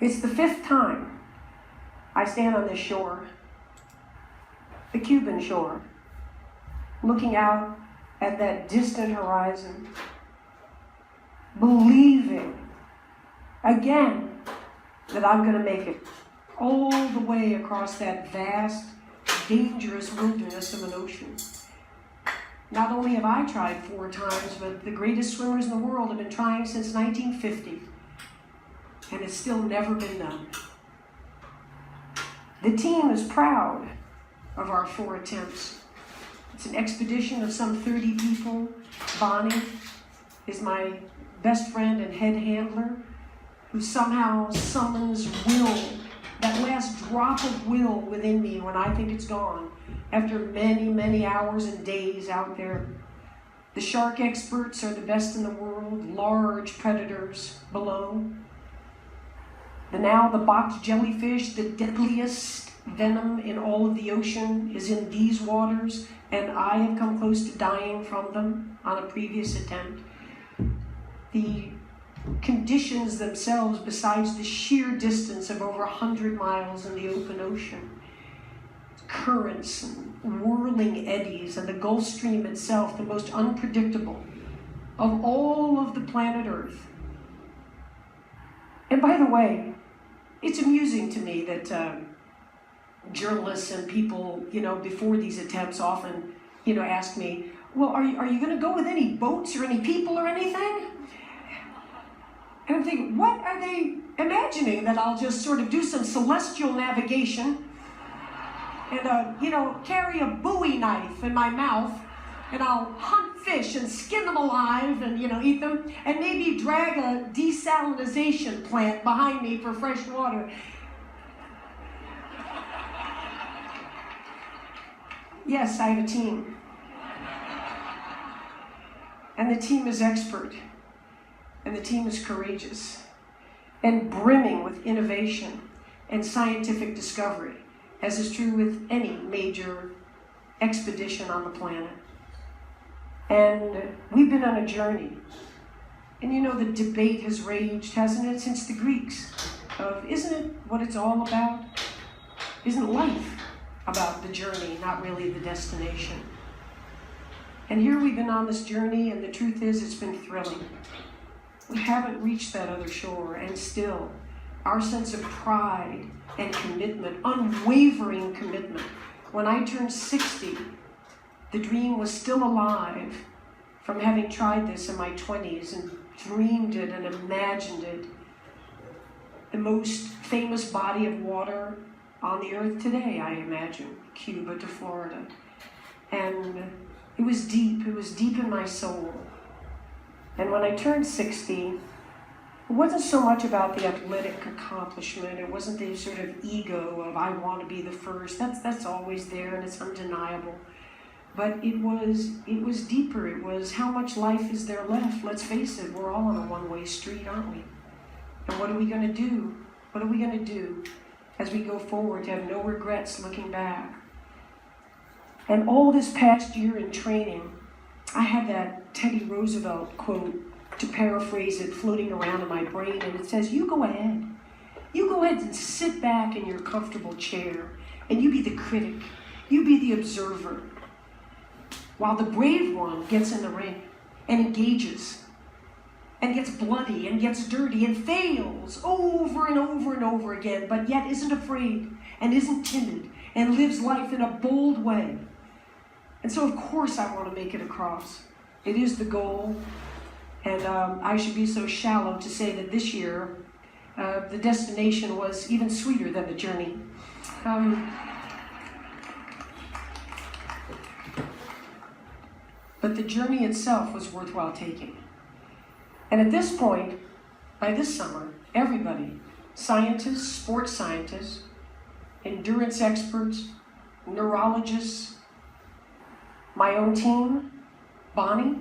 It's the 5th time I stand on this shore, the Cuban shore, looking out at that distant horizon, believing again that I'm going to make it all the way across that vast, dangerous wilderness of an ocean. Not only have I tried 4 times, but the greatest swimmers in the world have been trying since 1950, and it's still never been done. The team is proud of our 4 attempts. It's an expedition of some 30 people. Bonnie is my best friend and head handler, who somehow summons will, that last drop of will within me when I think it's gone, after many, many hours and days out there. The shark experts are the best in the world, large predators below. The box jellyfish, the deadliest venom in all of the ocean, is in these waters, and I have come close to dying from them on a previous attempt. The conditions themselves, besides the sheer distance of over 100 miles in the open ocean, currents and whirling eddies, and the Gulf Stream itself, the most unpredictable of all of the planet Earth. And by the way, it's amusing to me that journalists and people, before these attempts often, ask me, well, are you going to go with any boats or any people or anything? And I'm thinking, what are they imagining? That I'll just sort of do some celestial navigation and, carry a Bowie knife in my mouth, and I'll hunt fish and skin them alive and, eat them, and maybe drag a desalinization plant behind me for fresh water. Yes, I have a team. And the team is expert. And the team is courageous and brimming with innovation and scientific discovery, as is true with any major expedition on the planet. And we've been on a journey. And the debate has raged, hasn't it, since the Greeks, of isn't it what it's all about? Isn't life about the journey, not really the destination? And here we've been on this journey, and the truth is it's been thrilling. We haven't reached that other shore, and still, our sense of pride and commitment, unwavering commitment. When I turned 60, the dream was still alive from having tried this in my 20s and dreamed it and imagined it. The most famous body of water on the earth today, I imagine, Cuba to Florida. And it was deep in my soul. And when I turned 60, it wasn't so much about the athletic accomplishment. It wasn't the sort of ego of I want to be the first. That's always there, and it's undeniable. But it was deeper. It was how much life is there left. Let's face it, we're all on a one-way street, aren't we? And what are we going to do? What are we going to do as we go forward to have no regrets looking back? And all this past year in training, I had that Teddy Roosevelt quote, to paraphrase it, floating around in my brain, and it says, you go ahead. You go ahead and sit back in your comfortable chair, and you be the critic. You be the observer. While the brave one gets in the ring and engages and gets bloody and gets dirty and fails over and over and over again, but yet isn't afraid and isn't timid and lives life in a bold way. And so, of course, I want to make it across. It is the goal. And I should be so shallow to say that this year, the destination was even sweeter than the journey. But the journey itself was worthwhile taking. And at this point, by this summer, everybody, scientists, sports scientists, endurance experts, neurologists, my own team, Bonnie,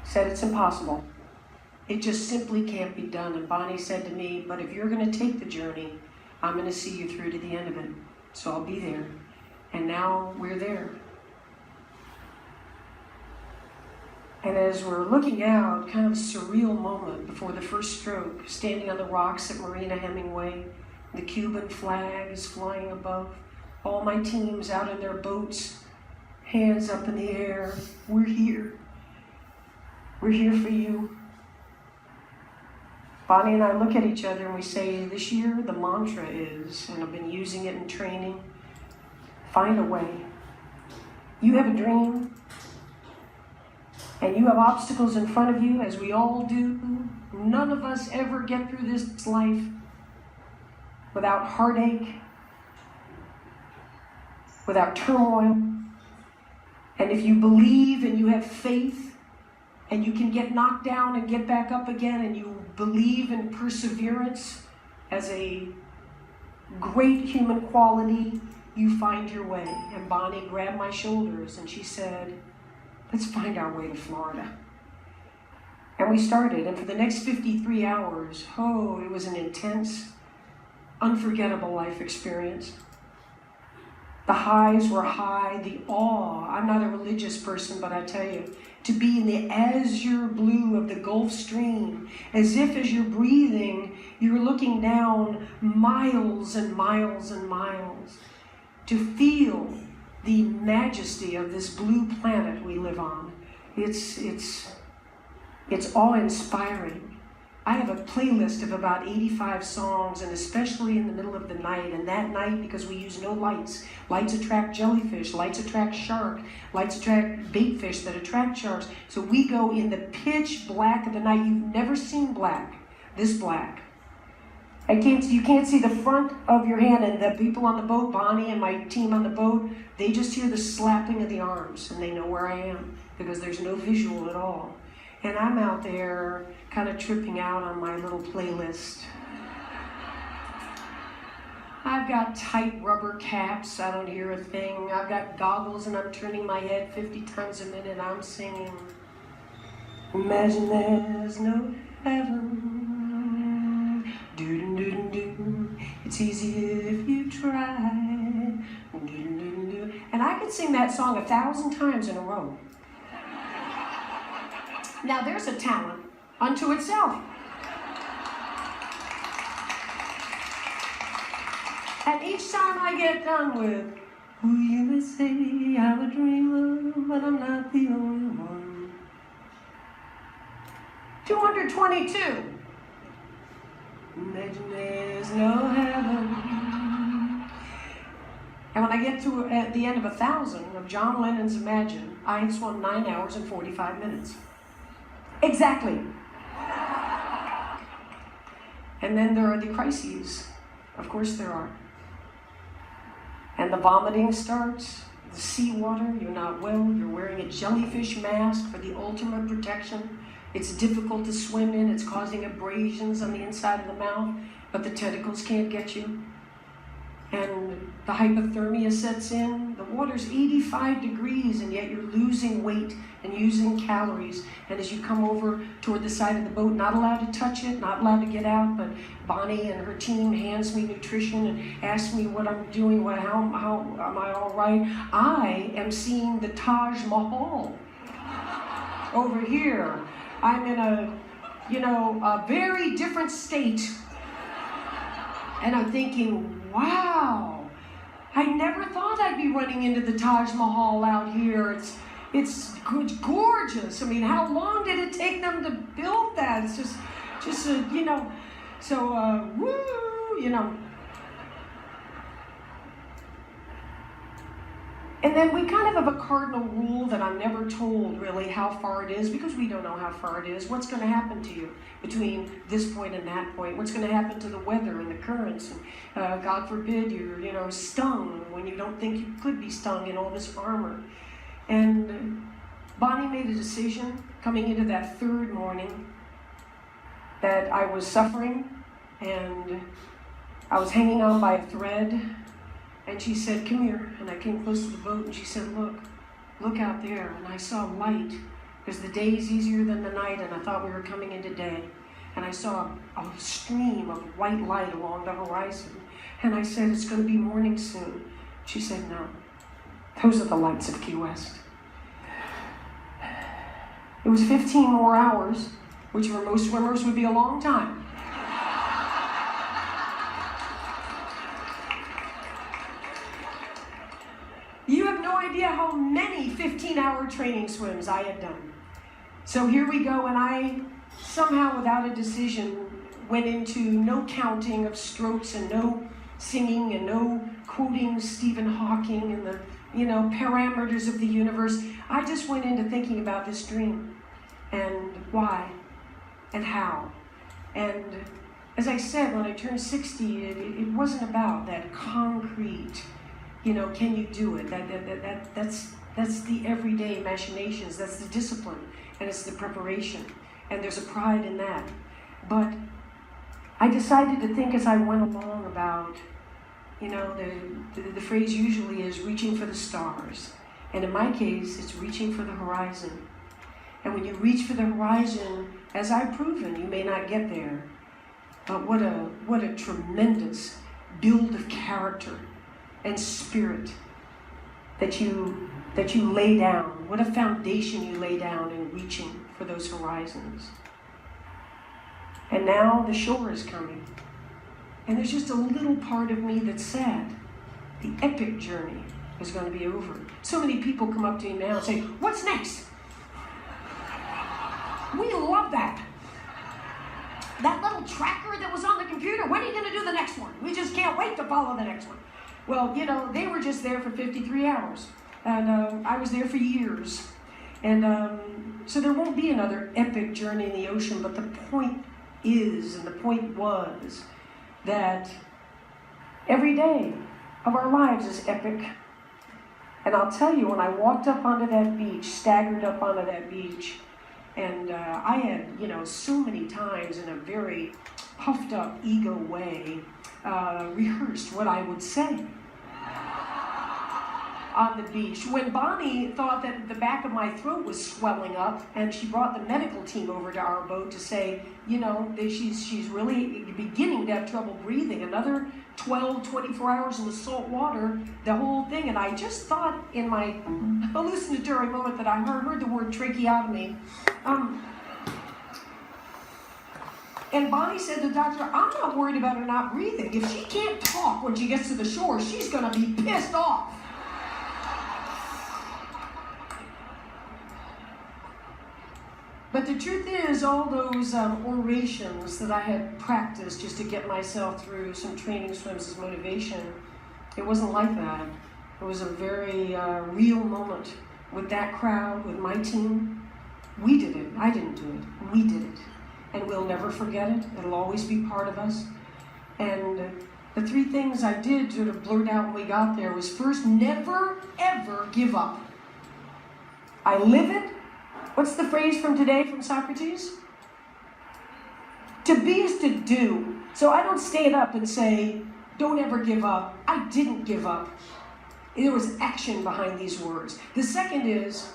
said it's impossible. It just simply can't be done. And Bonnie said to me, but if you're going to take the journey, I'm going to see you through to the end of it. So I'll be there. And now we're there. And as we're looking out, kind of a surreal moment before the first stroke, standing on the rocks at Marina Hemingway, the Cuban flag is flying above, all my teams out in their boats, hands up in the air. We're here. We're here for you. Bonnie and I look at each other and we say, this year the mantra is, and I've been using it in training, find a way. You have a dream, and you have obstacles in front of you, as we all do. None of us ever get through this life without heartache, without turmoil. And if you believe and you have faith, and you can get knocked down and get back up again, and you believe in perseverance as a great human quality, you find your way. And Bonnie grabbed my shoulders and she said, let's find our way to Florida. And we started, and for the next 53 hours, it was an intense, unforgettable life experience. The highs were high, the awe. I'm not a religious person, but I tell you, to be in the azure blue of the Gulf Stream, as if as you're breathing, you're looking down miles and miles and miles, to feel the majesty of this blue planet we live on. It's awe-inspiring. I have a playlist of about 85 songs, and especially in the middle of the night, and that night, because we use no lights. Lights attract jellyfish, lights attract shark, lights attract bait fish that attract sharks. So we go in the pitch black of the night. You've never seen black, this black. You can't see the front of your hand, and the people on the boat, Bonnie and my team on the boat, they just hear the slapping of the arms, and they know where I am, because there's no visual at all. And I'm out there kind of tripping out on my little playlist. I've got tight rubber caps, I don't hear a thing. I've got goggles and I'm turning my head 50 times a minute. I'm singing, imagine there's no heaven. Do-do-do-do-do. It's easy if you try. Do-do-do-do. And I could sing that song 1,000 times in a row. Now there's a talent unto itself. And each time I get done with, who you may say I'm a dreamer, but I'm not the only one. 222. Imagine there's no heaven. And when I get to at the end of 1,000 of John Lennon's Imagine, I swung 9 hours and 45 minutes. Exactly. And then there are the crises. Of course there are. And the vomiting starts, the seawater, you're not well, you're wearing a jellyfish mask for the ultimate protection. It's difficult to swim in, it's causing abrasions on the inside of the mouth, but the tentacles can't get you. And the hypothermia sets in. The water's 85 degrees, and yet you're losing weight and using calories. And as you come over toward the side of the boat, not allowed to touch it, not allowed to get out, but Bonnie and her team hands me nutrition and asks me what I'm doing, how am I all right? I am seeing the Taj Mahal over here. I'm in a very different state. And I'm thinking, wow, I never thought I'd be running into the Taj Mahal out here. It's gorgeous. I mean, how long did it take them to build that? It's just And then we kind of have a cardinal rule that I'm never told really how far it is, because we don't know how far it is. What's going to happen to you between this point and that point? What's going to happen to the weather and the currents? And God forbid you're stung when you don't think you could be stung in all this armor. And Bonnie made a decision coming into that third morning that I was suffering and I was hanging on by a thread. And she said, come here. And I came close to the boat and she said, look out there. And I saw light, because the day is easier than the night, and I thought we were coming into day. And I saw a stream of white light along the horizon. And I said, it's going to be morning soon. She said, no, those are the lights of Key West. It was 15 more hours, which for most swimmers would be a long time. You have no idea how many 15-hour training swims I had done. So here we go, and I somehow, without a decision, went into no counting of strokes and no singing and no quoting Stephen Hawking and the, parameters of the universe. I just went into thinking about this dream and why and how. And as I said, when I turned 60, it wasn't about that concrete, can you do it? That's the everyday machinations. That's the discipline, and it's the preparation, and there's a pride in that. But I decided to think as I went along about, the phrase usually is reaching for the stars, and in my case, it's reaching for the horizon. And when you reach for the horizon, as I've proven, you may not get there, but what a tremendous build of character and spirit that you lay down. What a foundation you lay down in reaching for those horizons. And now the shore is coming. And there's just a little part of me that's sad. The epic journey is going to be over. So many people come up to me now and say, "What's next?" We love that. That little tracker that was on the computer, when are you going to do the next one? We just can't wait to follow the next one. Well, they were just there for 53 hours. And I was there for years. And so there won't be another epic journey in the ocean, but the point is, and the point was, that every day of our lives is epic. And I'll tell you, when I walked up onto that beach, staggered up onto that beach, and I had, so many times in a very puffed up ego way, rehearsed what I would say on the beach. When Bonnie thought that the back of my throat was swelling up, and she brought the medical team over to our boat to say, that she's really beginning to have trouble breathing. Another 12, 24 hours in the salt water, the whole thing. And I just thought in my hallucinatory moment that I heard the word tracheotomy. And Bonnie said to the doctor, "I'm not worried about her not breathing. If she can't talk when she gets to the shore, she's going to be pissed off." But the truth is, all those orations that I had practiced just to get myself through some training swims as motivation, it wasn't like that. It was a very real moment with that crowd, with my team. We did it. I didn't do it. We did it. And we'll never forget it. It'll always be part of us. And the three things I did sort of blurt out when we got there was, first, never, ever give up. I live it. What's the phrase from today from Socrates? To be is to do. So I don't stand up and say, "Don't ever give up." I didn't give up. There was action behind these words. The second is,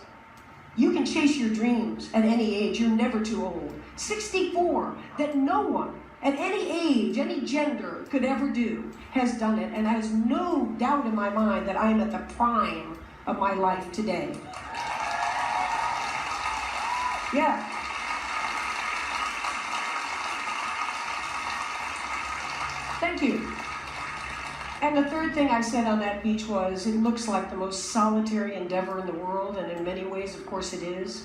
you can chase your dreams at any age. You're never too old. 64, that no one at any age, any gender could ever do, has done it. And there's no doubt in my mind that I'm at the prime of my life today. Yeah. Thank you. And the third thing I said on that beach was, it looks like the most solitary endeavor in the world, and in many ways, of course, it is.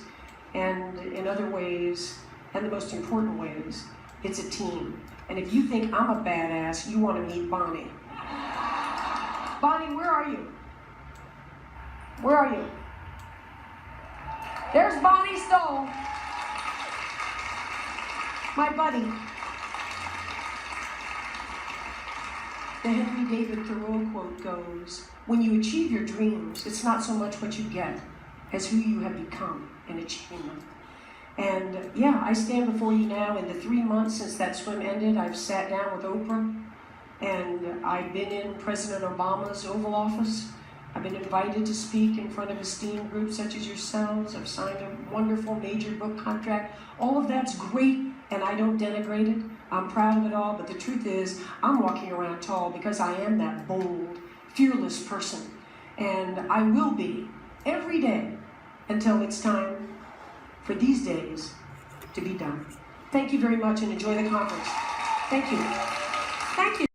And in other ways, and the most important ways, it's a team. And if you think I'm a badass, you want to meet Bonnie. Bonnie, where are you? Where are you? There's Bonnie Stoll, my buddy. The Henry David Thoreau quote goes, "When you achieve your dreams, it's not so much what you get as who you have become in achieving them." And yeah, I stand before you now. In the 3 months since that swim ended, I've sat down with Oprah, and I've been in President Obama's Oval Office. I've been invited to speak in front of esteemed groups such as yourselves. I've signed a wonderful major book contract. All of that's great, and I don't denigrate it. I'm proud of it all, but the truth is, I'm walking around tall because I am that bold, fearless person. And I will be every day until it's time for these days to be done. Thank you very much and enjoy the conference. Thank you. Thank you.